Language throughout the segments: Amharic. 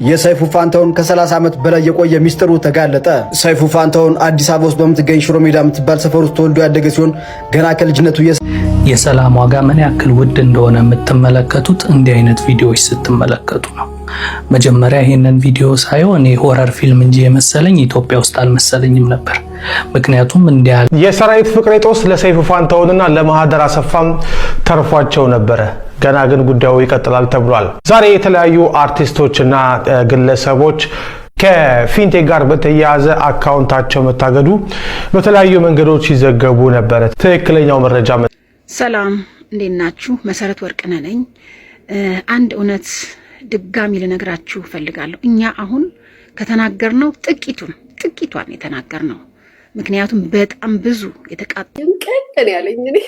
የሰይፉ ፋንታሁን ከ30 ዓመት በላይ የቆየ ሚስጥሩ ተጋለጠ። ሰይፉ ፋንታሁን አዲስ አበባ ውስጥ በምትገኝ ሽሮ ሜዳ የምትባል ሰፈር ውስጥ ተወልዶ ያደገ ሲሆን ገና ከልጅነቱ የሰላም ዋጋ ምን ያክል ውድ እንደሆነ የምትመለከቱት እንዲህ አይነት ቪዲዮዎች ስትመለከቱ ነው። መጀመሪያ ይሄንን ቪዲዮ ሳየው እኔ ሆረር ፊልም እንጂ የመሰለኝ ኢትዮጵያ ውስጥ አልመሰለኝም ነበር። ምክንያቱም እንዲያ የሰራዊት ፍቅሬ ጦስ ለሰይፉ ፋንታሁንና ለማህደር አሰፋም ተርፏቸው ነበረ። ገና ግን ጉዳዩ ይቀጥላል ተብሏል። ዛሬ የተለያዩ አርቲስቶችና ግለሰቦች ከፊንቴክ ጋር በተያያዘ አካውንታቸው መታገዱ በተለያዩ መንገዶች ሲዘገቡ ነበር። ትክክለኛው መረጃ ሰላም፣ እንዴት ናችሁ? መሰረት ወርቅነህ ነኝ። አንድ እውነት ድጋሚ ልነግራችሁ ፈልጋለሁ። እኛ አሁን ከተናገርነው ጥቂቷን የተናገርነው፣ ምክንያቱም በጣም ብዙ የተቃጠለ ያለኝ እኔ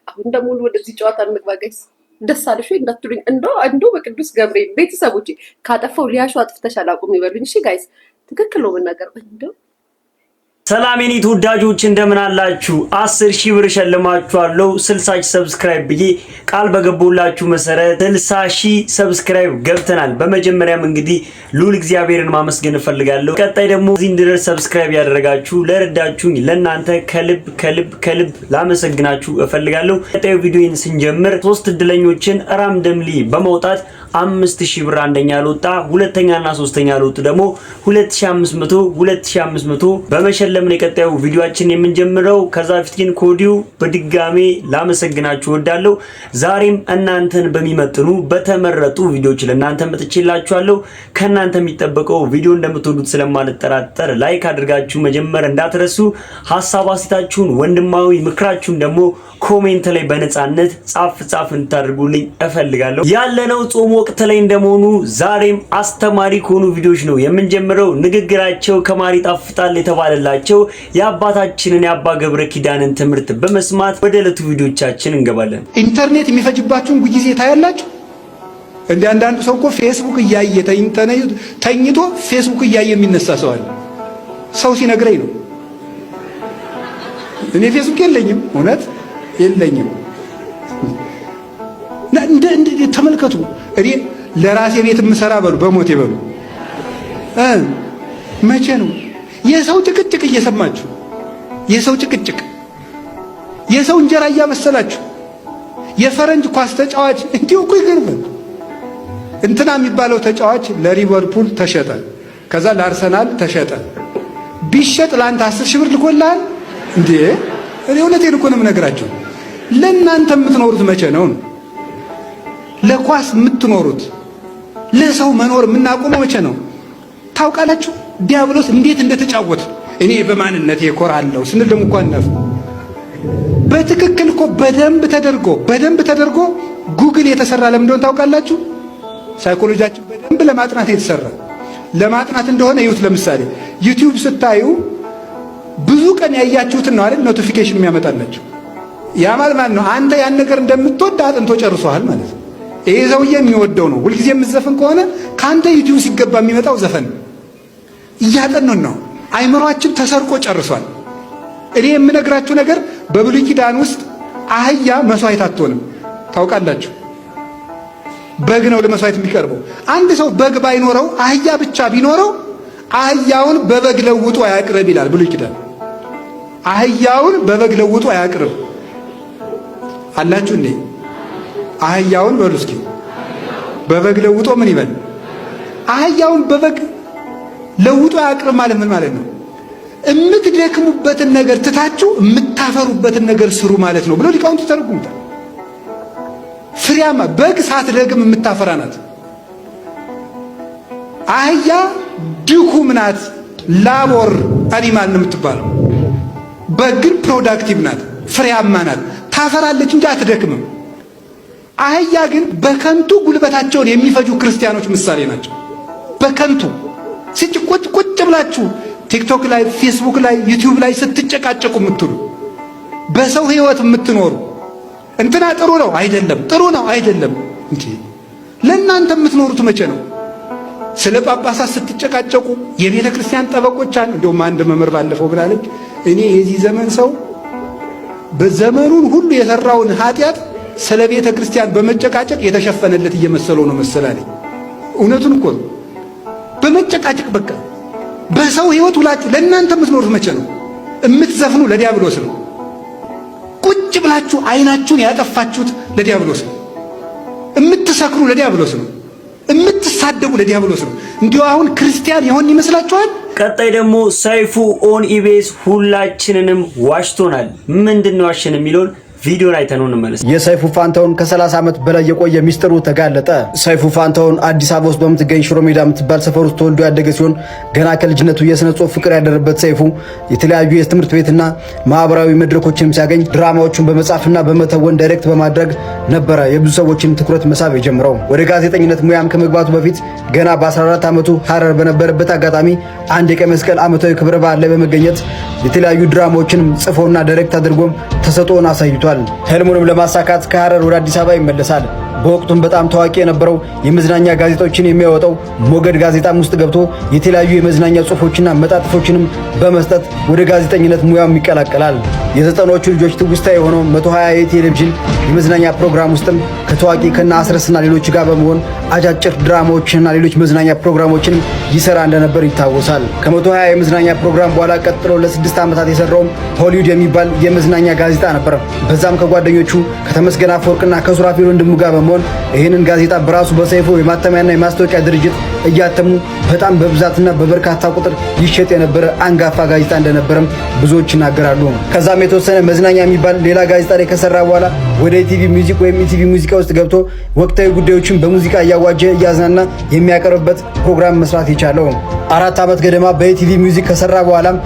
አሁን ደግሞ ወደዚህ ጨዋታ እንግባ ጋይስ። ደስ አለሽ ወይ እንዳትሉኝ እንደው በቅዱስ ገብርኤል ቤተሰቦቼ ካጠፋው ሊያሹ አጥፍተሻል አቁም ይበሉኝ። እሺ ጋይስ ትክክል ነው መናገር እንደው ሰላም የኔ ተወዳጆች እንደምን አላችሁ? 10,000 ብር ሸልማችኋለሁ 60,000 ሰብስክራይብ ብዬ ቃል በገቡላችሁ መሰረት 60,000 ሰብስክራይብ ገብተናል። በመጀመሪያም እንግዲህ ሉል እግዚአብሔርን ማመስገን እፈልጋለሁ። ቀጣይ ደግሞ እዚህ እንድረስ ሰብስክራይብ ያደረጋችሁ ለረዳችሁኝ ለናንተ ከልብ ላመሰግናችሁ እፈልጋለሁ። ቀጣዩ ቪዲዮን ስንጀምር 3 እድለኞችን ራንደምሊ በመውጣት 5,000 ብር አንደኛ ለወጣ፣ ሁለተኛና ሶስተኛ ለወጡ ደግሞ 2,500 በመሸለም የቀጣዩ ቪዲዮአችን የምንጀምረው። ከዛ በፊት ግን ኮዲው በድጋሜ ላመሰግናችሁ እወዳለሁ። ዛሬም እናንተን በሚመጥኑ በተመረጡ ቪዲዮዎች ለእናንተ መጥቼላችኋለሁ። ከእናንተ የሚጠበቀው ቪዲዮ እንደምትወዱት ስለማልጠራጠር ላይክ አድርጋችሁ መጀመር እንዳትረሱ። ሐሳብ አስተያየታችሁን ወንድማዊ ምክራችሁን ደግሞ ኮሜንት ላይ በነጻነት ጻፍ እንድታደርጉልኝ እፈልጋለሁ። ያለነው ጾም ወቅት ላይ እንደመሆኑ ዛሬም አስተማሪ ከሆኑ ቪዲዮዎች ነው የምንጀምረው። ንግግራቸው ከማር ይጣፍጣል የተባለላቸው የአባታችንን የአባ ገብረ ኪዳንን ትምህርት በመስማት ወደ ዕለቱ ቪዲዮቻችን እንገባለን። ኢንተርኔት የሚፈጅባችሁን ጊዜ ታያላችሁ። እንደ አንዳንዱ ሰው እኮ ፌስቡክ እያየ ተኝቶ ፌስቡክ እያየ የሚነሳ ሰው አለ። ሰው ሲነግረኝ ነው። እኔ ፌስቡክ የለኝም፣ እውነት የለኝም። ተመልከቱ። እኔ ለራሴ ቤት የምሰራ በሉ በሞቴ በሉ መቼ ነው የሰው ጭቅጭቅ እየሰማችሁ የሰው ጭቅጭቅ የሰው እንጀራ እያመሰላችሁ የፈረንጅ ኳስ ተጫዋች እንዲሁ እኮ ይገርማል። እንትና የሚባለው ተጫዋች ለሊቨርፑል ተሸጠ፣ ከዛ ለአርሰናል ተሸጠ። ቢሸጥ ለአንተ 10,000 ብር ልኮልሃል እንዴ? እኔ እውነቴን እኮ ነው የምነግራችሁ። ለእናንተ የምትኖሩት መቼ ነው? ለኳስ የምትኖሩት ለሰው መኖር የምናቆመው መቼ ነው? ታውቃላችሁ ዲያብሎስ እንዴት እንደተጫወተ። እኔ በማንነቴ እኮራለሁ ስንል ደግሞ እኮ አነፍ በትክክል እኮ በደንብ ተደርጎ ጉግል የተሰራ ለምን እንደሆነ ታውቃላችሁ? ሳይኮሎጂያችን በደንብ ለማጥናት የተሰራ ለማጥናት እንደሆነ ይሁት። ለምሳሌ ዩቲዩብ ስታዩ ብዙ ቀን ያያችሁትን ነው አይደል ኖቲፊኬሽን የሚያመጣላችሁ። ያ ማለት ነው አንተ ያን ነገር እንደምትወድ አጥንቶ ጨርሶሃል ማለት ነው። ይሄ ሰውዬ የሚወደው ነው። ሁልጊዜ የምትዘፍን ከሆነ ካንተ ዩቲዩብ ሲገባ የሚመጣው ዘፈን እያጠኑን ነው። አይምሯችን ተሰርቆ ጨርሷል። እኔ የምነግራችሁ ነገር በብሉይ ኪዳን ውስጥ አህያ መስዋዕት አትሆንም ታውቃላችሁ። በግ ነው ለመስዋዕት የሚቀርበው። አንድ ሰው በግ ባይኖረው አህያ ብቻ ቢኖረው አህያውን በበግ ለውጦ አያቅርብ ይላል ብሉይ ኪዳን። አህያውን በበግ ለውጦ አያቅርብ አላችሁ እንዴ? አህያውን በሉ እስኪ በበግ ለውጦ ምን ይበል? አህያውን በበግ ለውጦ አያቅርብ ማለት ምን ማለት ነው? የምትደክሙበትን ነገር ትታችሁ የምታፈሩበትን ነገር ስሩ ማለት ነው ብሎ ሊቃውንቱ ተረጉሙታል። ፍሬያማ በግ ሳትደክም የምታፈራ ናት። አህያ ድኩም ናት፣ ላቦር አኒማል ነው የምትባለው። በግ ግን ፕሮዳክቲቭ ናት፣ ፍሬያማ ናት፣ ታፈራለች እንጂ አትደክምም። አህያ ግን በከንቱ ጉልበታቸውን የሚፈጁ ክርስቲያኖች ምሳሌ ናቸው። በከንቱ ቁጭ ብላችሁ ቲክቶክ ላይ፣ ፌስቡክ ላይ፣ ዩቲዩብ ላይ ስትጨቃጨቁ የምትሉ በሰው ህይወት የምትኖሩ እንትና ጥሩ ነው አይደለም፣ ጥሩ ነው አይደለም። እንዴ ለእናንተ የምትኖሩት መቼ ነው? ስለ ጳጳሳት ስትጨቃጨቁ የቤተ ክርስቲያን ጠበቆች አሉ። እንደውም አንድ መምህር ባለፈው ብላለች፣ እኔ የዚህ ዘመን ሰው በዘመኑን ሁሉ የሰራውን ኃጢአት ስለ ቤተ ክርስቲያን በመጨቃጨቅ የተሸፈነለት እየመሰለው ነው መሰላለኝ። እውነቱን እኮ ነው። በመጨቃጨቅ በቃ በሰው ህይወት ሁላችሁ ለእናንተ የምትኖሩት መቼ ነው? የምትዘፍኑ ለዲያብሎስ ነው። ቁጭ ብላችሁ አይናችሁን ያጠፋችሁት ለዲያብሎስ ነው። የምትሰክሩ ለዲያብሎስ ነው። የምትሳደቡ ለዲያብሎስ ነው። እንዲሁ አሁን ክርስቲያን ይሆን ይመስላችኋል? ቀጣይ ደግሞ ሰይፉ ኦን ኢቢኤስ ሁላችንንም ዋሽቶናል። ምንድነው ዋሽን የሚለውን ቪዲዮ ላይ ተነው እንመለስ። የሰይፉ ፋንታውን ከ30 ዓመት በላይ የቆየ ሚስጥሩ ተጋለጠ። ሰይፉ ፋንታውን አዲስ አበባ ውስጥ በምትገኝ ሽሮ ሜዳ የምትባል ሰፈር ውስጥ ተወልዶ ያደገ ሲሆን ገና ከልጅነቱ የስነ ጽሑፍ ፍቅር ያደረበት ሰይፉ የተለያዩ የትምህርት ቤትና ማህበራዊ መድረኮችንም ሲያገኝ ድራማዎቹን በመጻፍና በመተወን ዳይሬክት በማድረግ ነበረ የብዙ ሰዎችን ትኩረት መሳብ የጀመረው። ወደ ጋዜጠኝነት ሙያም ከመግባቱ በፊት ገና በ14 ዓመቱ ሐረር በነበረበት አጋጣሚ አንድ የቀይ መስቀል ዓመታዊ ክብረ በዓል ላይ በመገኘት የተለያዩ ድራማዎችንም ጽፎና ዳይሬክት አድርጎም ተሰጥኦን አሳይቷል። ህልሙንም ለማሳካት ከሐረር ወደ አዲስ አበባ ይመለሳል። በወቅቱም በጣም ታዋቂ የነበረው የመዝናኛ ጋዜጦችን የሚያወጣው ሞገድ ጋዜጣም ውስጥ ገብቶ የተለያዩ የመዝናኛ ጽሑፎችና መጣጥፎችንም በመስጠት ወደ ጋዜጠኝነት ሙያም ይቀላቀላል። የዘጠናዎቹ ልጆች ትውስታ የሆነው 120 የቴሌቪዥን የመዝናኛ ፕሮግራም ውስጥም ከታዋቂ ከነ አስረስና ሌሎች ጋር በመሆን አጫጭር ድራማዎችንና ሌሎች መዝናኛ ፕሮግራሞችንም ይሰራ እንደነበር ይታወሳል። ከ120 የመዝናኛ ፕሮግራም በኋላ ቀጥሎ ለ6 ዓመታት የሰራውም ሆሊውድ የሚባል የመዝናኛ ጋዜጣ ነበር። በዛም ከጓደኞቹ ከተመስገን አፈወርቅና ከሱራፌል ወንድሙ ጋር በመሆን ይህንን ጋዜጣ በራሱ በሰይፉ የማተሚያና የማስታወቂያ ድርጅት እያተሙ በጣም በብዛትና በበርካታ ቁጥር ይሸጥ የነበረ አንጋፋ ጋዜጣ እንደነበረም ብዙዎች ይናገራሉ። ከዛም የተወሰነ መዝናኛ የሚባል ሌላ ጋዜጣ ላይ ከሰራ በኋላ ወደ ኢቲቪ ሚውዚክ ወይም ኢቲቪ ሙዚቃ ውስጥ ገብቶ ወቅታዊ ጉዳዮችን በሙዚቃ እያዋጀ እያዝናና የሚያቀርብበት ፕሮግራም መስራት የቻለው 4 ዓመት ገደማ በኢቲቪ ሚውዚክ ከሰራ በኋላም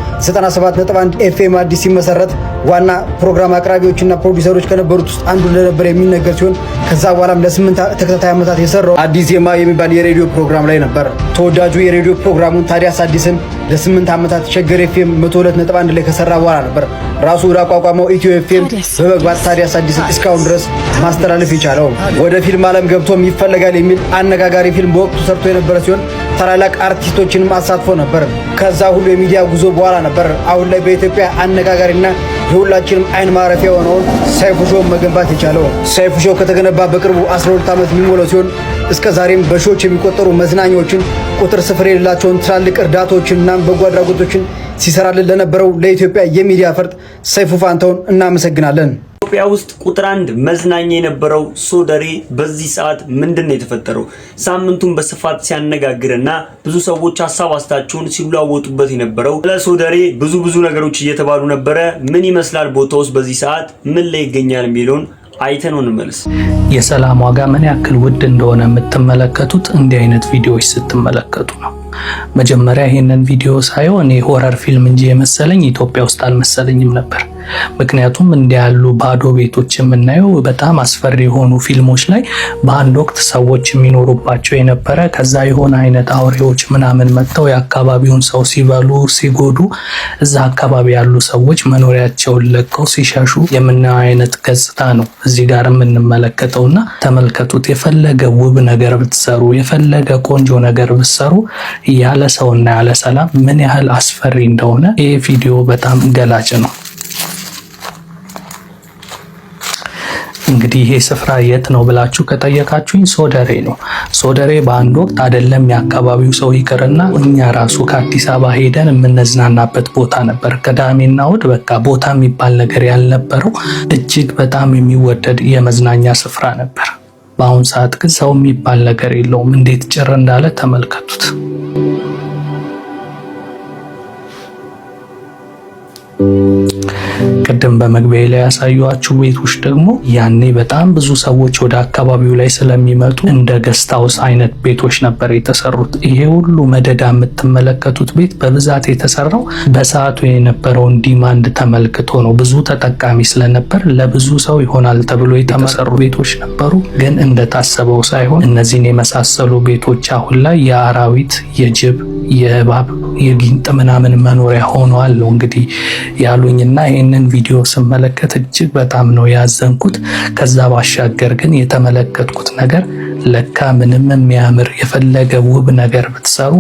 97.1 ኤፍኤም አዲስ ሲመሰረት ዋና ፕሮግራም አቅራቢዎችና ፕሮዲውሰሮች ከነበሩት ውስጥ አንዱ እንደነበር የሚነገር ሲሆን ከዛ በኋላም ለ8 ተከታታይ ዓመታት የሰራው አዲስ ዜማ የሚባል የሬዲዮ ፕሮግራም ላይ ነበር። ተወዳጁ የሬዲዮ ፕሮግራሙን ታዲያስ አዲስን ለ8 ዓመታት ሸገር ኤፍኤም 102.1 ላይ ከሰራ በኋላ ነበር ራሱ ወደ አቋቋመው ኢትዮ ኤፍኤም በመግባት ታዲያስ አዲስን እስካሁን ድረስ ማስተላለፍ የቻለው። ወደ ፊልም ዓለም ገብቶም ይፈለጋል የሚል አነጋጋሪ ፊልም በወቅቱ ሰርቶ የነበረ ሲሆን ታላላቅ አርቲስቶችንም አሳትፎ ነበር። ከዛ ሁሉ የሚዲያ ጉዞ በኋላ ነበር አሁን ላይ በኢትዮጵያ አነጋጋሪና የሁላችንም አይን ማረፊያ የሆነውን ሰይፉ ሾው መገንባት የቻለው። ሰይፉ ሾው ከተገነባ በቅርቡ 12 ዓመት የሚሞላው ሲሆን እስከ ዛሬም በሺዎች የሚቆጠሩ መዝናኛዎችን ቁጥር ስፍር የሌላቸውን ትላልቅ እርዳታዎችንና በጎ አድራጎቶችን ሲሰራልን ለነበረው ለኢትዮጵያ የሚዲያ ፈርጥ ሰይፉ ፋንታውን እናመሰግናለን። ኢትዮጵያ ውስጥ ቁጥር 1 መዝናኛ የነበረው ሶደሬ በዚህ ሰዓት ምንድነው የተፈጠረው? ሳምንቱን በስፋት ሲያነጋግርና ብዙ ሰዎች ሐሳብ አስተያየታቸውን ሲለዋወጡበት የነበረው ለሶደሬ ብዙ ነገሮች እየተባሉ ነበረ። ምን ይመስላል ቦታውስ በዚህ ሰዓት ምን ላይ ይገኛል የሚለውን አይተን እንመለስ። የሰላም ዋጋ ምን ያክል ውድ እንደሆነ የምትመለከቱት እንዲህ አይነት ቪዲዮዎች ስትመለከቱ ነው። መጀመሪያ ይሄንን ቪዲዮ ሳየው እኔ ሆረር ፊልም እንጂ የመሰለኝ ኢትዮጵያ ውስጥ አልመሰለኝም ነበር። ምክንያቱም እንዲህ ያሉ ባዶ ቤቶች የምናየው በጣም አስፈሪ የሆኑ ፊልሞች ላይ በአንድ ወቅት ሰዎች የሚኖሩባቸው የነበረ ከዛ የሆነ አይነት አውሬዎች ምናምን መጥተው የአካባቢውን ሰው ሲበሉ ሲጎዱ እዛ አካባቢ ያሉ ሰዎች መኖሪያቸውን ለቀው ሲሸሹ የምናየው አይነት ገጽታ ነው እዚህ ጋር የምንመለከተውና ተመልከቱት። የፈለገ ውብ ነገር ብትሰሩ የፈለገ ቆንጆ ነገር ብትሰሩ ያለ ሰውና ያለ ሰላም ምን ያህል አስፈሪ እንደሆነ ይሄ ቪዲዮ በጣም ገላጭ ነው። እንግዲህ ይሄ ስፍራ የት ነው ብላችሁ ከጠየቃችሁኝ ሶደሬ ነው። ሶደሬ በአንድ ወቅት አይደለም የአካባቢው ሰው ይቅርና እኛ ራሱ ከአዲስ አበባ ሄደን የምንዝናናበት ቦታ ነበር። ቅዳሜና እሑድ በቃ ቦታ የሚባል ነገር ያልነበረው እጅግ በጣም የሚወደድ የመዝናኛ ስፍራ ነበር። በአሁን ሰዓት ግን ሰው የሚባል ነገር የለውም። እንዴት ጭር እንዳለ ተመልከቱት። ቅድም በመግቢያ ላይ ያሳዩአችሁ ቤቶች ደግሞ ያኔ በጣም ብዙ ሰዎች ወደ አካባቢው ላይ ስለሚመጡ እንደ ገስት ሃውስ አይነት ቤቶች ነበር የተሰሩት። ይሄ ሁሉ መደዳ የምትመለከቱት ቤት በብዛት የተሰራው በሰዓቱ የነበረውን ዲማንድ ተመልክቶ ነው። ብዙ ተጠቃሚ ስለነበር ለብዙ ሰው ይሆናል ተብሎ የተሰሩ ቤቶች ነበሩ። ግን እንደታሰበው ሳይሆን እነዚህን የመሳሰሉ ቤቶች አሁን ላይ የአራዊት፣ የጅብ፣ የእባብ፣ የጊንጥ ምናምን መኖሪያ ሆነዋል ነው እንግዲህ ያሉኝና ይህንን ቪዲዮ ስመለከት እጅግ በጣም ነው ያዘንኩት። ከዛ ባሻገር ግን የተመለከትኩት ነገር ለካ ምንም የሚያምር የፈለገ ውብ ነገር ብትሰሩ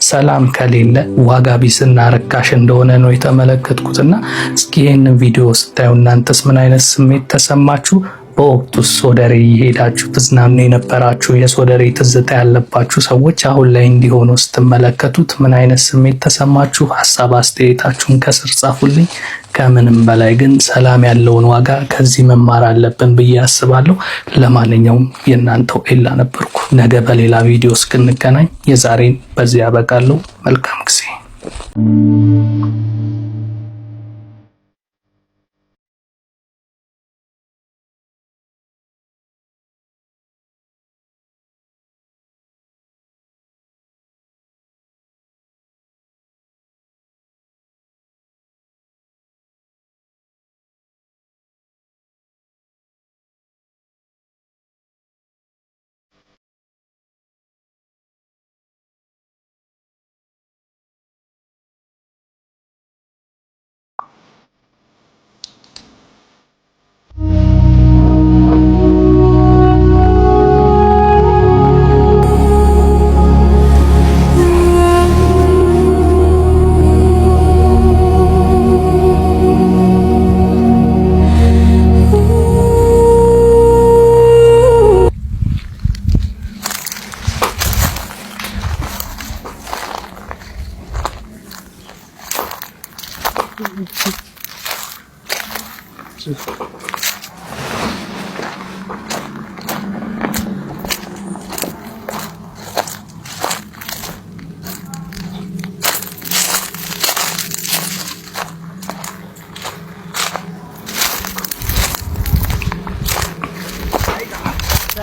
ሰላም ከሌለ ዋጋ ቢስና ርካሽ እንደሆነ ነው የተመለከትኩትና እስኪ ይህንን ቪዲዮ ስታዩ እናንተስ ምን አይነት ስሜት ተሰማችሁ? በወቅቱ ሶደሬ እየሄዳችሁ ትዝናኑ የነበራችሁ የሶደሬ ትዝታ ያለባችሁ ሰዎች አሁን ላይ እንዲሆኑ ስትመለከቱት ምን አይነት ስሜት ተሰማችሁ? ሀሳብ አስተያየታችሁን ከስር ጻፉልኝ። ከምንም በላይ ግን ሰላም ያለውን ዋጋ ከዚህ መማር አለብን ብዬ አስባለሁ። ለማንኛውም የእናንተው ኤላ ነበርኩ። ነገ በሌላ ቪዲዮ እስክንገናኝ የዛሬን በዚህ ያበቃለሁ። መልካም ጊዜ።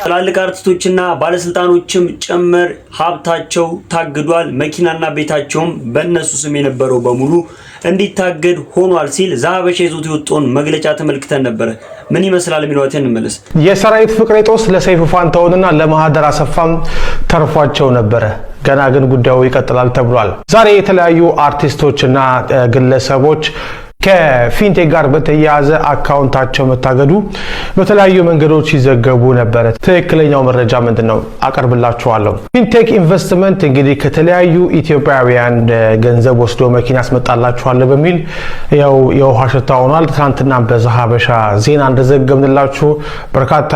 ትላልቅ አርቲስቶችና ባለስልጣኖችም ጭምር ሀብታቸው ታግዷል። መኪናና ቤታቸውም በእነሱ ስም የነበረው በሙሉ እንዲታገድ ሆኗል ሲል ዛሀበሻ ይዞት የወጣውን መግለጫ ተመልክተን ነበር። ምን ይመስላል የሚለውን እንመለስ። የሰራዊት ፍቅሬ ጦስ ለሰይፉ ፋንታሁንና ለማህደር አሰፋም ተርፏቸው ነበረ። ገና ግን ጉዳዩ ይቀጥላል ተብሏል። ዛሬ የተለያዩ አርቲስቶችና ግለሰቦች ከፊንቴክ ጋር በተያያዘ አካውንታቸው መታገዱ በተለያዩ መንገዶች ይዘገቡ ነበር። ትክክለኛው መረጃ ምንድነው? አቀርብላችኋለሁ። ፊንቴክ ኢንቨስትመንት እንግዲህ ከተለያዩ ኢትዮጵያውያን ገንዘብ ወስዶ መኪና ያስመጣላችኋል በሚል ያው የውሃ ሽታ ሆኗል። ትናንትና በዛሀበሻ ዜና እንደዘገብንላችሁ በርካታ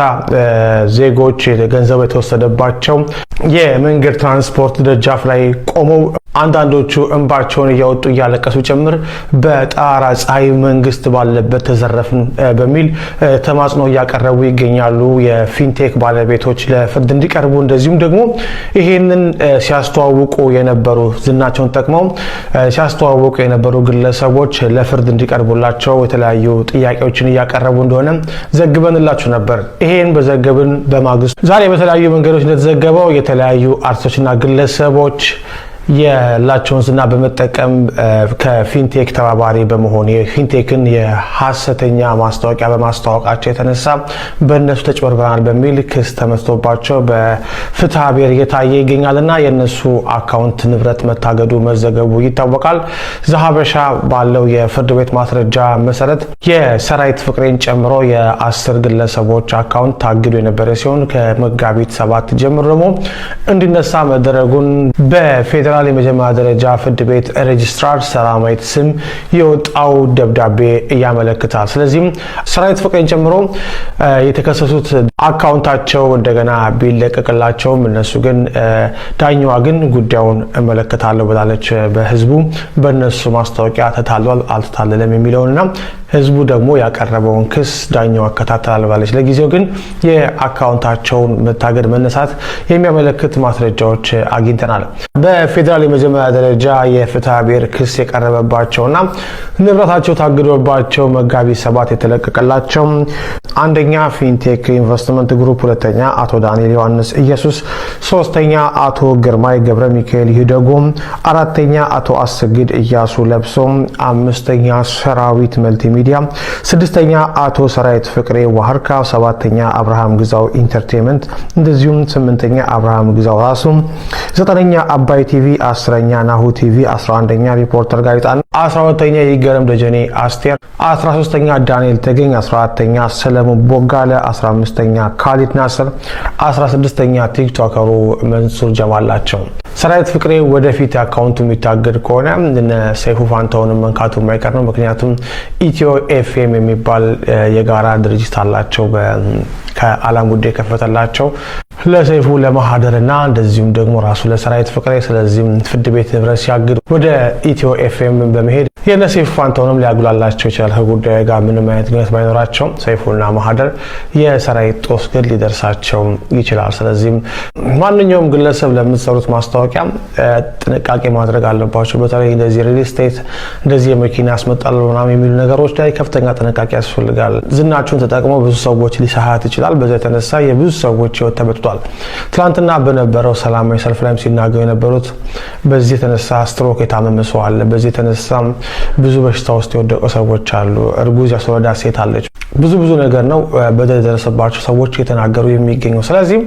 ዜጎች ገንዘብ የተወሰደባቸው የመንገድ ትራንስፖርት ደጃፍ ላይ ቆመው አንዳንዶቹ እንባቸውን እያወጡ እያለቀሱ ጭምር በጣራ ፀሐይ መንግስት ባለበት ተዘረፍን በሚል ተማጽኖ እያቀረቡ ይገኛሉ። የፊንቴክ ባለቤቶች ለፍርድ እንዲቀርቡ እንደዚሁም ደግሞ ይሄንን ሲያስተዋውቁ የነበሩ ዝናቸውን ጠቅመው ሲያስተዋውቁ የነበሩ ግለሰቦች ለፍርድ እንዲቀርቡላቸው የተለያዩ ጥያቄዎችን እያቀረቡ እንደሆነ ዘግበንላችሁ ነበር። ይሄን በዘገብን በማግስቱ ዛሬ በተለያዩ መንገዶች እንደተዘገበው የተለያዩ አርቲስቶችና ግለሰቦች የላቸውን ዝና በመጠቀም ከፊንቴክ ተባባሪ በመሆን የፊንቴክን የሐሰተኛ ማስታወቂያ በማስተዋወቃቸው የተነሳ በእነሱ ተጭበርበናል በሚል ክስ ተመስቶባቸው በፍትሐ ብሔር እየታየ ይገኛልና የእነሱ አካውንት ንብረት መታገዱ መዘገቡ ይታወቃል። ዛሀበሻ ባለው የፍርድ ቤት ማስረጃ መሰረት የሰራዊት ፍቅሬን ጨምሮ የ10 ግለሰቦች አካውንት ታግዶ የነበረ ሲሆን ከመጋቢት 7 ጀምሮ ደግሞ እንዲነሳ መደረጉን በፌደራል የመጀመሪያ ደረጃ ፍርድ ቤት ሬጅስትራር ሰላማዊት ስም የወጣው ደብዳቤ ያመለክታል። ስለዚህም ሰራዊት ፍቅሬን ጨምሮ የተከሰሱት አካውንታቸው እንደገና ቢለቀቅላቸውም እነሱ ግን ዳኛዋ ግን ጉዳዩን እመለከታለሁ ብላለች። በህዝቡ በእነሱ ማስታወቂያ ተታሏል አልተታለለም የሚለውንና ህዝቡ ደግሞ ያቀረበውን ክስ ዳኛዋ አከታተላል ብላለች። ለጊዜው ግን የአካውንታቸውን መታገድ መነሳት የሚያመለክት ማስረጃዎች አግኝተናል። በፌደራል የመጀመሪያ ደረጃ የፍትሐ ብሔር ክስ የቀረበባቸውና ንብረታቸው ታግዶባቸው መጋቢት 7 የተለቀቀላቸው አንደኛ ፊንቴክ ኢንቨስትመንት ግሩፕ፣ ሁለተኛ አቶ ዳንኤል ዮሐንስ ኢየሱስ፣ ሶስተኛ አቶ ግርማይ ገብረ ሚካኤል ይደጎም፣ አራተኛ አቶ አስግድ ኢያሱ ለብሶ፣ አምስተኛ ሰራዊት መልቲሚዲያ፣ ስድስተኛ አቶ ሰራዊት ፍቅሬ ዋህርካ፣ ሰባተኛ አብርሃም ግዛው ኢንተርቴይንመንት፣ እንደዚሁም ስምንተኛ አብርሃም ግዛው ራሱ፣ ዘጠነኛ አባይ ቲቪ፣ 10ኛ ናሁ ቲቪ፣ 11ኛ ሪፖርተር ጋዜጣ፣ 12ኛ ይገረም ደጀኔ አስቴር፣ 13ኛ ዳንኤል ተገኝ፣ 14ኛ ሰለሞን ቦጋለ፣ 15ኛ ካሊድ ናስር፣ 16ኛ ቲክቶከሩ መንሱር ጀማል ናቸው። ሰራዊት ፍቅሬ ወደፊት አካውንቱ የሚታገድ ከሆነ ሰይፉ ፋንታውን መንካቱ የማይቀር ነው። ምክንያቱም ኢትዮ ኤፍኤም የሚባል የጋራ ድርጅት አላቸው ከአላም ጉዳይ ከፈተላቸው ለሰይፉ ለማህደርና እንደዚሁም ደግሞ ራሱ ለሰራዊት ፍቅሬ። ስለዚህም ፍርድ ቤት ንብረት ሲያግድ ወደ ኢትዮ ኤፍኤም በመሄድ የሰይፉ ፋንታውንም ሊያጉላላቸው ይችላል። ከጉዳዩ ጋር ምንም አይነት ግንኙነት ባይኖራቸው ሰይፉና ማህደር የሰራዊት ጦስ ግን ሊደርሳቸው ይችላል። ስለዚህም ማንኛውም ግለሰብ ለምትሰሩት ማስታወቂያ ጥንቃቄ ማድረግ አለባቸው። በተለይ እንደዚህ ሪል ስቴት እንደዚህ የመኪና ያስመጣሉ ምናምን የሚሉ ነገሮች ላይ ከፍተኛ ጥንቃቄ ያስፈልጋል። ዝናችሁን ተጠቅመው ብዙ ሰዎች ሊሳሃት ይችላል። በዛ የተነሳ የብዙ ሰዎች ህይወት ተበጥቷል። ትላንትና በነበረው ሰላማዊ ሰልፍ ላይም ሲናገሩ የነበሩት በዚህ የተነሳ ስትሮክ የታመመ ሰው አለ፣ በዚህ የተነሳ ብዙ በሽታ ውስጥ የወደቁ ሰዎች አሉ፣ እርጉዝ ያስወለዳ ሴት አለች። ብዙ ነገር ነው በደል የደረሰባቸው ሰዎች እየተናገሩ የሚገኘው። ስለዚህ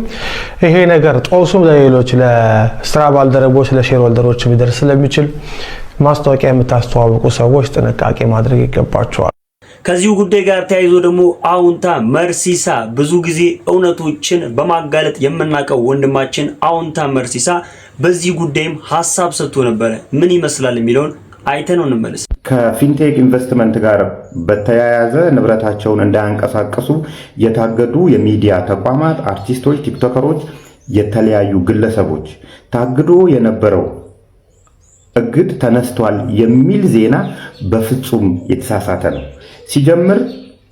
ይሄ ነገር ጦሱም ለሌሎች ለስራ ባልደረቦች ለሼር ሆልደሮች ሊደርስ ስለሚችል ማስታወቂያ የምታስተዋውቁ ሰዎች ጥንቃቄ ማድረግ ይገባቸዋል። ከዚሁ ጉዳይ ጋር ተያይዞ ደግሞ አውንታ መርሲሳ ብዙ ጊዜ እውነቶችን በማጋለጥ የምናውቀው ወንድማችን አውንታ መርሲሳ በዚህ ጉዳይም ሐሳብ ሰጥቶ ነበር። ምን ይመስላል የሚለውን አይተነው እንመለስ። ከፊንቴክ ኢንቨስትመንት ጋር በተያያዘ ንብረታቸውን እንዳያንቀሳቀሱ የታገዱ የሚዲያ ተቋማት፣ አርቲስቶች፣ ቲክቶከሮች፣ የተለያዩ ግለሰቦች ታግዶ የነበረው እግድ ተነስቷል የሚል ዜና በፍጹም የተሳሳተ ነው። ሲጀምር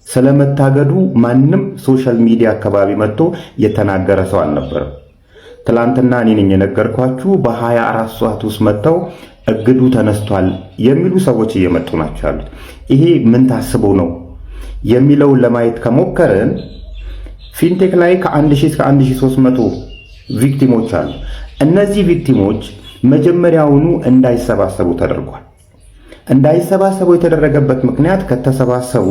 ስለመታገዱ ማንም ሶሻል ሚዲያ አካባቢ መጥቶ የተናገረ ሰው አልነበረም። ትላንትና እኔ ነኝ የነገርኳችሁ። በ24 ሰዓት ውስጥ መጥተው እግዱ ተነስቷል የሚሉ ሰዎች እየመጡ ናቸው ያሉት። ይሄ ምን ታስበው ነው የሚለውን ለማየት ከሞከርን ፊንቴክ ላይ ከ1000 እስከ 1300 ቪክቲሞች አሉ። እነዚህ ቪክቲሞች መጀመሪያውኑ እንዳይሰባሰቡ ተደርጓል። እንዳይሰባሰቡ የተደረገበት ምክንያት ከተሰባሰቡ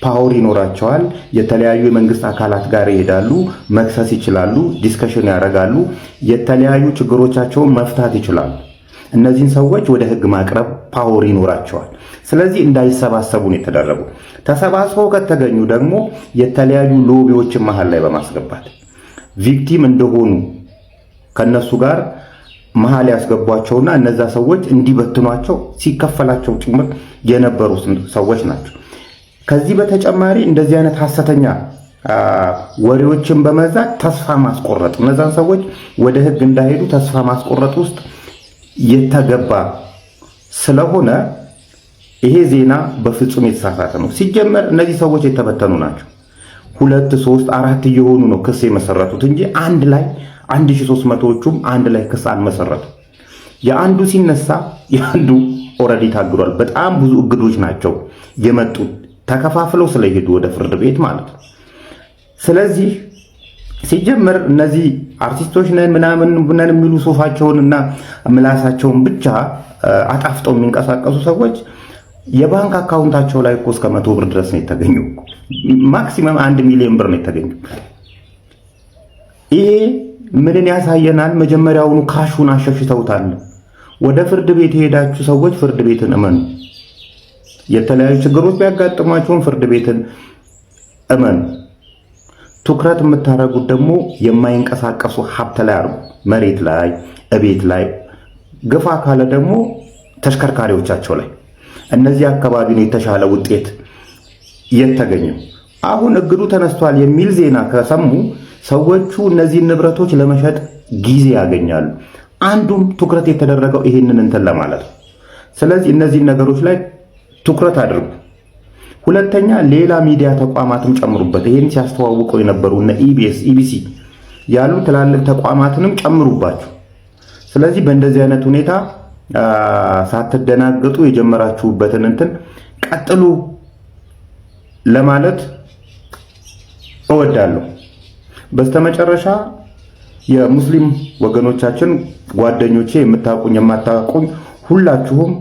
ፓወር ይኖራቸዋል፣ የተለያዩ የመንግስት አካላት ጋር ይሄዳሉ፣ መክሰስ ይችላሉ፣ ዲስከሽን ያደርጋሉ፣ የተለያዩ ችግሮቻቸውን መፍታት ይችላሉ። እነዚህን ሰዎች ወደ ህግ ማቅረብ ፓወር ይኖራቸዋል። ስለዚህ እንዳይሰባሰቡ ነው የተደረጉ። ተሰባስበው ከተገኙ ደግሞ የተለያዩ ሎቢዎችን መሃል ላይ በማስገባት ቪክቲም እንደሆኑ ከነሱ ጋር መሃል ያስገቧቸውና እነዛ ሰዎች እንዲበትኗቸው ሲከፈላቸው ጭምር የነበሩ ሰዎች ናቸው። ከዚህ በተጨማሪ እንደዚህ አይነት ሐሰተኛ ወሬዎችን በመዛት ተስፋ ማስቆረጥ፣ እነዛን ሰዎች ወደ ህግ እንዳይሄዱ ተስፋ ማስቆረጥ ውስጥ የተገባ ስለሆነ ይሄ ዜና በፍጹም የተሳሳተ ነው። ሲጀመር እነዚህ ሰዎች የተበተኑ ናቸው። 2 3 4 እየሆኑ ነው ክስ የመሰረቱት እንጂ አንድ ላይ 1300ዎቹም አንድ ላይ ክስ አልመሰረቱ። የአንዱ ሲነሳ የአንዱ ኦልሬዲ ታግዷል። በጣም ብዙ እግዶች ናቸው የመጡት ተከፋፍለው ስለሄዱ ወደ ፍርድ ቤት ማለት ነው። ስለዚህ ሲጀመር እነዚህ አርቲስቶች ነን ምናምን ብነን የሚሉ ሶፋቸውንና ምላሳቸውን ብቻ አጣፍጠው የሚንቀሳቀሱ ሰዎች የባንክ አካውንታቸው ላይ እኮ እስከ 100 ብር ድረስ ነው የተገኘው። ማክሲመም 1 ሚሊዮን ብር ነው የተገኘው። ይሄ ምንን ያሳየናል? መጀመሪያውኑ ካሹን አሸሽተውታል። ወደ ፍርድ ቤት የሄዳችሁ ሰዎች ፍርድ ቤትን እመኑ። የተለያዩ ችግሮች ቢያጋጥሟችሁም ፍርድ ቤትን እመኑ። ትኩረት የምታደርጉት ደግሞ የማይንቀሳቀሱ ሀብት ላይ አድርጉ። መሬት ላይ፣ እቤት ላይ፣ ግፋ ካለ ደግሞ ተሽከርካሪዎቻቸው ላይ። እነዚህ አካባቢ ነው የተሻለ ውጤት የተገኘው። አሁን እግዱ ተነስቷል የሚል ዜና ከሰሙ ሰዎቹ እነዚህ ንብረቶች ለመሸጥ ጊዜ ያገኛሉ። አንዱም ትኩረት የተደረገው ይሄንን እንትን ለማለት ነው። ስለዚህ እነዚህ ነገሮች ላይ ትኩረት አድርጉ። ሁለተኛ ሌላ ሚዲያ ተቋማትም ጨምሩበት። ይሄን ሲያስተዋውቀው የነበሩ እነ ኢቢኤስ፣ ኢቢሲ ያሉ ትላልቅ ተቋማትንም ጨምሩባቸው። ስለዚህ በእንደዚህ አይነት ሁኔታ ሳትደናገጡ የጀመራችሁበትን እንትን ቀጥሉ ለማለት እወዳለሁ። በስተመጨረሻ የሙስሊም ወገኖቻችን ጓደኞቼ፣ የምታውቁኝ የማታውቁኝ ሁላችሁም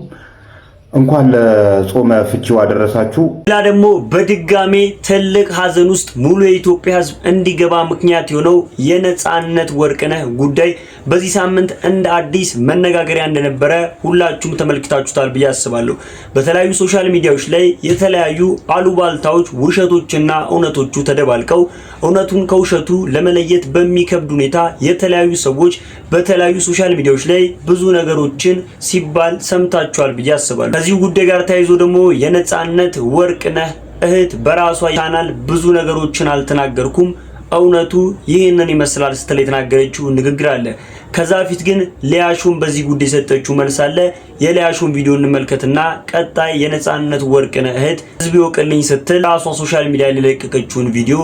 እንኳን ለጾመ ፍቺው አደረሳችሁ። ሌላ ደግሞ በድጋሜ ትልቅ ሀዘን ውስጥ ሙሉ የኢትዮጵያ ሕዝብ እንዲገባ ምክንያት የሆነው የነጻነት ወርቅነህ ጉዳይ በዚህ ሳምንት እንደ አዲስ መነጋገሪያ እንደነበረ ሁላችሁም ተመልክታችሁታል ብዬ አስባለሁ። በተለያዩ ሶሻል ሚዲያዎች ላይ የተለያዩ አሉባልታዎች፣ ውሸቶችና እውነቶቹ ተደባልቀው እውነቱን ከውሸቱ ለመለየት በሚከብድ ሁኔታ የተለያዩ ሰዎች በተለያዩ ሶሻል ሚዲያዎች ላይ ብዙ ነገሮችን ሲባል ሰምታችኋል ብዬ አስባለሁ። ከዚህ ጉዳይ ጋር ተያይዞ ደግሞ የነጻነት ወርቅነህ እህት በራሷ ቻናል ብዙ ነገሮችን አልተናገርኩም እውነቱ ይህንን ይመስላል ስትል የተናገረችው ንግግር አለ። ከዛ በፊት ግን ሊያሹን በዚህ ጉዳይ የሰጠችው መልስ አለ። የሊያሹን ቪዲዮ እንመልከትና ቀጣይ የነጻነት ወርቅነህ እህት ህዝብ ይወቅልኝ ስትል ራሷ ሶሻል ሚዲያ ላይ ለቀቀችውን ቪዲዮ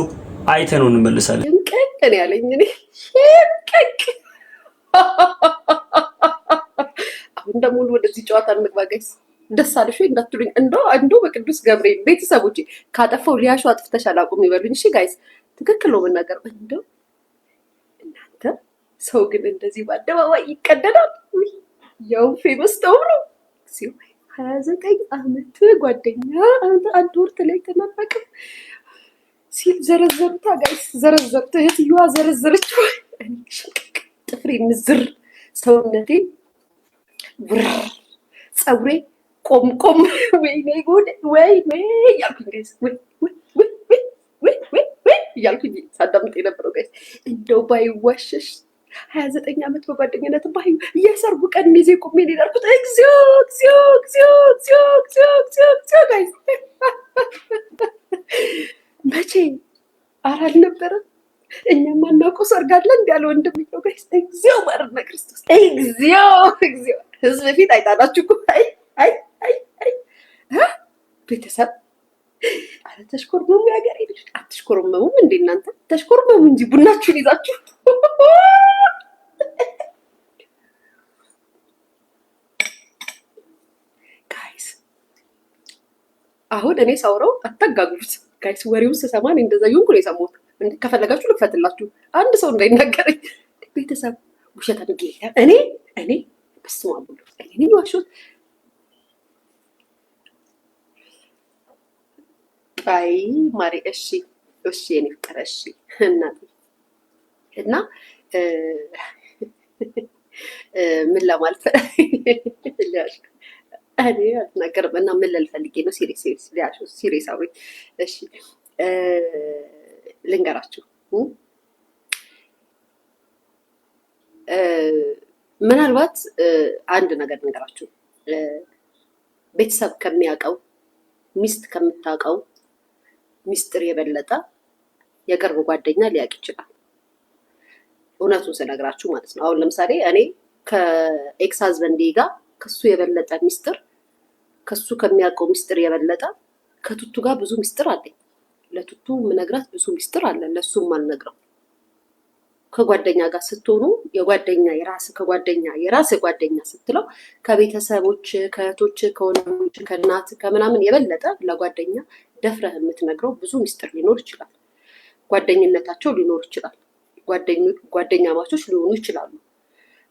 አይተነው እንመለሳለን። እንቀቀን ያለኝ እኔ እንቀቅ። አሁን ደግሞ ወደዚህ ጨዋታ እንግባ ጋይስ። ደስ አለሽ ወይ እንዳትሉኝ እንደው በቅዱስ ገብርኤል ቤተሰቦቼ ካጠፋው ሊያሹ አጥፍተሻል አቁም ይበሉኝ። እሺ ጋይስ ትክክል ነው መናገር። እንደው እናንተ ሰው ግን እንደዚህ በአደባባይ ይቀደዳል? ያው ፌመስ ተብሎ 29 ዓመት ጓደኛ አንድ ወር ተለያይተናል ሲል ዘረዘሩታ ጋይስ፣ ዘረዘሩት። እህትየዋ ዘረዘረችው። ጥፍሬ ምዝር፣ ሰውነቴ ብር፣ ፀጉሬ ቆም ወይኔ ጉድ ወይኔ ያልኩኝ ጋይስ እያልኩኝ ሳዳምጥ የነበረው ጋይስ። እንደው ባይዋሸሽ 29 ዓመት በጓደኝነት ባዩ የሰርጉ ቀን ሚዜ ቁሜ ሄዳልኩት። እግዚኦ እግዚኦ እግዚኦ እግዚኦ እግዚኦ እግዚኦ ጋይስ መቼ አራል ነበረ እኛ ማናውቀው ሰርግ አለ እንዳለ ወንድምየው ጋይስ። እግዚኦ ማረነ ክርስቶስ እግዚኦ እግዚኦ ህዝብ ፊት አይጣላችሁ እኮ አይ ቤተሰብ አረ ተሽኮርመሙ ያገሬ ልጅ አትሽኮርመሙም እንዴ እናንተ? ተሽኮርመሙ እንጂ ቡናችሁን ይዛችሁ ጋይስ። አሁን እኔ ሳውራው አታጋግሉት ጋይስ። ወሬውን ስሰማን እንደዛ ይሁን ኩል የሰማሁት እንዴ። ከፈለጋችሁ ልክፈትላችሁ አንድ ሰው እንዳይናገረኝ ቤተሰብ። ውሸት አድርጌ እኔ በስመ አብ እኔ ዋሾት አይ ማሪ እሺ የኔ ፍቅር እሺ እናቴ እና ምን ለማለት ሊያሽ እኔ አልናገርም እና ምን ልፈልጌ ነው? ሲሪየስ አውሪ እሺ ልንገራችሁ። ምናልባት አንድ ነገር ልንገራችሁ። ቤተሰብ ከሚያውቀው ሚስት ከምታውቀው ሚስጥር የበለጠ የቅርብ ጓደኛ ሊያውቅ ይችላል። እውነቱን ስነግራችሁ ማለት ነው። አሁን ለምሳሌ እኔ ከኤክስ ሀዝበንዴ ጋር ከሱ የበለጠ ሚስጥር፣ ከሱ ከሚያውቀው ሚስጥር የበለጠ ከቱቱ ጋር ብዙ ሚስጥር አለኝ። ለቱቱ ምነግራት ብዙ ሚስጥር አለ፣ ለሱም አልነግረው። ከጓደኛ ጋር ስትሆኑ የጓደኛ የራስ ጓደኛ ስትለው ከቤተሰቦች ከእህቶች ከወንድሞች ከእናት ከምናምን የበለጠ ለጓደኛ ደፍረህ የምትነግረው ብዙ ሚስጥር ሊኖር ይችላል። ጓደኝነታቸው ሊኖር ይችላል። ጓደኛ ማቾች ሊሆኑ ይችላሉ።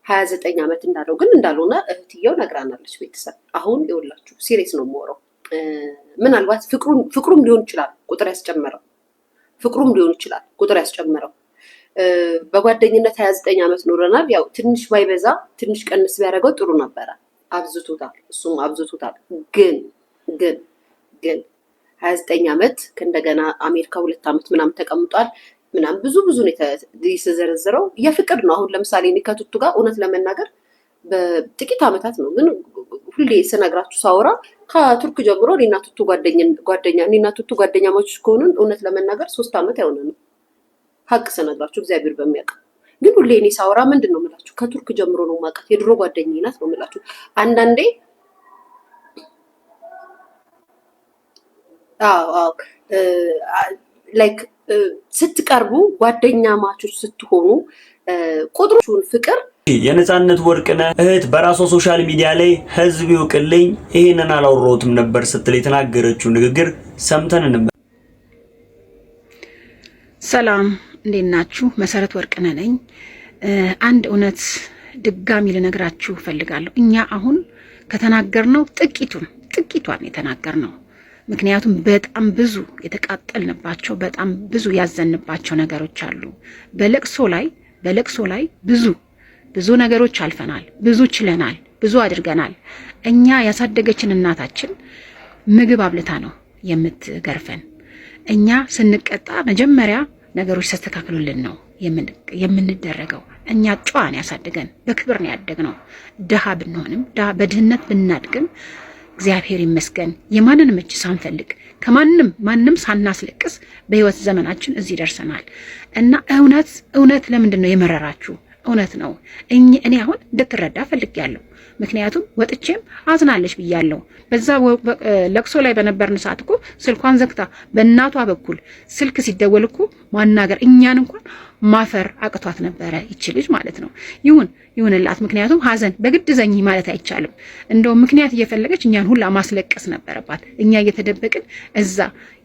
29 ዓመት እንዳለው ግን እንዳልሆነ እህትየው ነግራናለች። ቤተሰብ አሁን ይኸውላችሁ ሲሪየስ ነው የማወራው። ምናልባት ፍቅሩም ሊሆን ይችላል ቁጥር ያስጨመረው በጓደኝነት 29 ዓመት ኖረናል። ያው ትንሽ ባይበዛ ትንሽ ቀንስ ቢያደርገው ጥሩ ነበረ። እሱም አብዝቶታል። ግን 29 ዓመት ከእንደገና አሜሪካ 2 ዓመት ምናምን ተቀምጧል። ምናምን ብዙ ነው የተዘረዘረው። የፍቅር ነው። አሁን ለምሳሌ እኔ ከቱቱ ጋር እውነት ለመናገር በጥቂት ዓመታት ነው፣ ግን ሁሌ ስነግራችሁ ሳወራ ከቱርክ ጀምሮ እኔና ቱቱ ጓደኛሞች ከሆኑን እውነት ለመናገር 3 ዓመት አይሆነንም። ሀቅ ስነግራችሁ እግዚአብሔር በሚያውቅ ግን ሁሌ እኔ ሳወራ ምንድን ነው የምላችሁ ከቱርክ ጀምሮ ነው የማውቃት፣ የድሮ ጓደኛዬ ናት ነው የምላችሁ። አንዳንዴ ላይክ ስትቀርቡ ጓደኛ ማቾች ስትሆኑ ቁጥሩን ፍቅር የነጻነት ወርቅነህ እህት በራሷ ሶሻል ሚዲያ ላይ ህዝብ ይወቅልኝ ይሄንን አላወራሁትም ነበር ስትል የተናገረችው ንግግር ሰምተን እንመ ሰላም እንዴት ናችሁ? መሰረት ወርቅነህ ነኝ። አንድ እውነት ድጋሚ ልነግራችሁ ፈልጋለሁ። እኛ አሁን ከተናገርነው ጥቂቷን የተናገርነው፣ ምክንያቱም በጣም ብዙ የተቃጠልንባቸው በጣም ብዙ ያዘንባቸው ነገሮች አሉ። በለቅሶ ላይ ብዙ ብዙ ነገሮች አልፈናል፣ ብዙ ችለናል፣ ብዙ አድርገናል። እኛ ያሳደገችን እናታችን ምግብ አብልታ ነው የምትገርፈን። እኛ ስንቀጣ መጀመሪያ ነገሮች ተስተካክሉልን ነው የምንደረገው። እኛ ጨዋን ያሳደገን በክብር ነው ያደግነው። ድሃ ብንሆንም በድህነት ብናድግም እግዚአብሔር ይመስገን የማንንም እጅ ሳንፈልግ ማንም ሳናስለቅስ በህይወት ዘመናችን እዚህ ደርሰናል። እና እውነት ለምንድን ነው የመረራችሁ? እውነት ነው። እኔ አሁን እንድትረዳ ፈልጌያለሁ። ምክንያቱም ወጥቼም አዝናለች ብያለሁ። በዛ ለቅሶ ላይ በነበርን ሰዓት እኮ ስልኳን ዘግታ በእናቷ በኩል ስልክ ሲደወል እኮ ማናገር እኛን እንኳን ማፈር አቅቷት ነበረ ይች ልጅ ማለት ነው። ይሁንላት። ምክንያቱም ሀዘን በግድ ዘኝ ማለት አይቻልም። እንደው ምክንያት እየፈለገች እኛን ሁላ ማስለቀስ ነበረባት። እኛ እየተደበቅን እዛ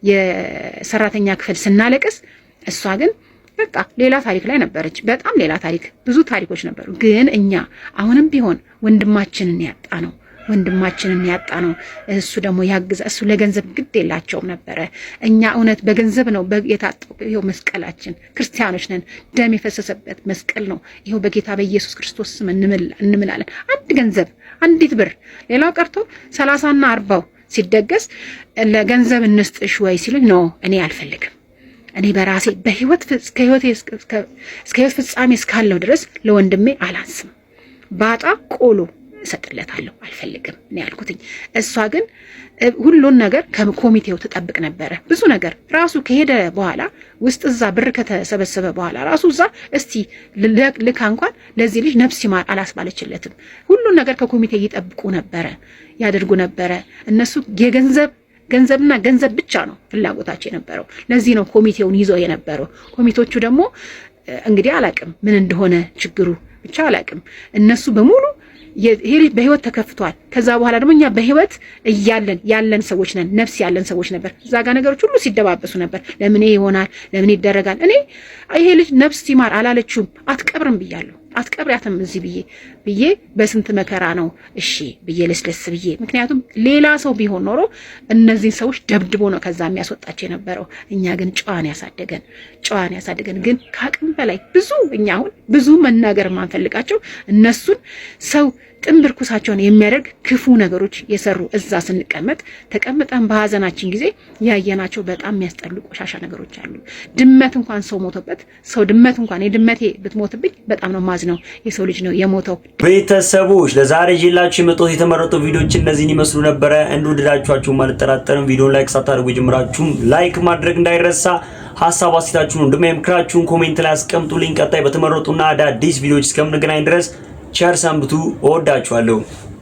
የሰራተኛ ክፍል ስናለቅስ፣ እሷ ግን በቃ ሌላ ታሪክ ላይ ነበረች። በጣም ሌላ ታሪክ፣ ብዙ ታሪኮች ነበሩ። ግን እኛ አሁንም ቢሆን ወንድማችንን ያጣ ነው። እሱ ደግሞ ያግዛ። እሱ ለገንዘብ ግድ የላቸውም ነበረ። እኛ እውነት በገንዘብ ነው የታጠው። ይኸው መስቀላችን፣ ክርስቲያኖች ነን፣ ደም የፈሰሰበት መስቀል ነው። ይኸው በጌታ በኢየሱስ ክርስቶስ ስም እንምላለን። አንድ ገንዘብ፣ አንዲት ብር፣ ሌላው ቀርቶ 30ና 40 ሲደገስ ለገንዘብ እንስጥሽ ወይ ሲሉኝ ነው እኔ አልፈልግም። እኔ በራሴ እስከ ህይወት ፍጻሜ እስካለው ድረስ ለወንድሜ አላንስም። ባጣ ቆሎ እሰጥለታለሁ፣ አልፈልግም ነው ያልኩትኝ። እሷ ግን ሁሉን ነገር ከኮሚቴው ትጠብቅ ነበረ። ብዙ ነገር ራሱ ከሄደ በኋላ ውስጥ እዛ ብር ከተሰበሰበ በኋላ ራሱ እዛ እስቲ ልካ እንኳን ለዚህ ልጅ ነፍስ ይማር አላስባለችለትም። ሁሉን ነገር ከኮሚቴ ይጠብቁ ነበረ፣ ያደርጉ ነበረ። እነሱ ገንዘብና ገንዘብ ብቻ ነው ፍላጎታቸው የነበረው። ለዚህ ነው ኮሚቴውን ይዘው የነበረው። ኮሚቴዎቹ ደግሞ እንግዲህ አላቅም ምን እንደሆነ ችግሩ ብቻ አላቅም። እነሱ በሙሉ ይሄ ልጅ በህይወት ተከፍቷል። ከዛ በኋላ ደግሞ እኛ በህይወት ያለን ሰዎች ነን፣ ነፍስ ያለን ሰዎች ነበር። እዛ ጋር ነገሮች ሁሉ ሲደባበሱ ነበር። ለምን ይሆናል? ለምን ይደረጋል? እኔ ይሄ ልጅ ነፍስ ይማር አላለችውም። አትቀብርም ብያለሁ። አትቀብሪያትም እዚህ ብዬ በስንት መከራ ነው እሺ ብዬ ለስለስ ብዬ። ምክንያቱም ሌላ ሰው ቢሆን ኖሮ እነዚህን ሰዎች ደብድቦ ነው ከዛ የሚያስወጣቸው የነበረው። እኛ ግን ጨዋን ያሳደገን ግን ከአቅም በላይ እኛ አሁን ብዙ መናገር ማንፈልጋቸው እነሱን ሰው ጥንብር ኩሳቸውን የሚያደርግ ክፉ ነገሮች የሰሩ እዛ ተቀምጠን በሀዘናችን ጊዜ ያየናቸው በጣም የሚያስጠሉ ቆሻሻ ነገሮች አሉ። ድመት እንኳን ሰው ሞቶበት ድመት እንኳን የድመቴ ብትሞትብኝ በጣም ነው ማዝነው። የሰው ልጅ ነው የሞተው። ቤተሰቦች ለዛሬ ይዤላችሁ የመጣሁት የተመረጡ ቪዲዮዎች እነዚህን ይመስሉ ነበረ። እንደወደዳችኋቸው አልጠራጠርም። ቪዲዮን ላይክ ሳታደርጉ ጀምራችሁም ላይክ ማድረግ እንዳይረሳ። ሐሳብ አስተያየታችሁን እንደምክራችሁን ኮሜንት ላይ አስቀምጡልኝ። ቀጣይ በተመረጡና አዳዲስ ቪዲዮዎች እስከምንገናኝ ድረስ ቸር ሰንብቱ። እወዳችኋለሁ።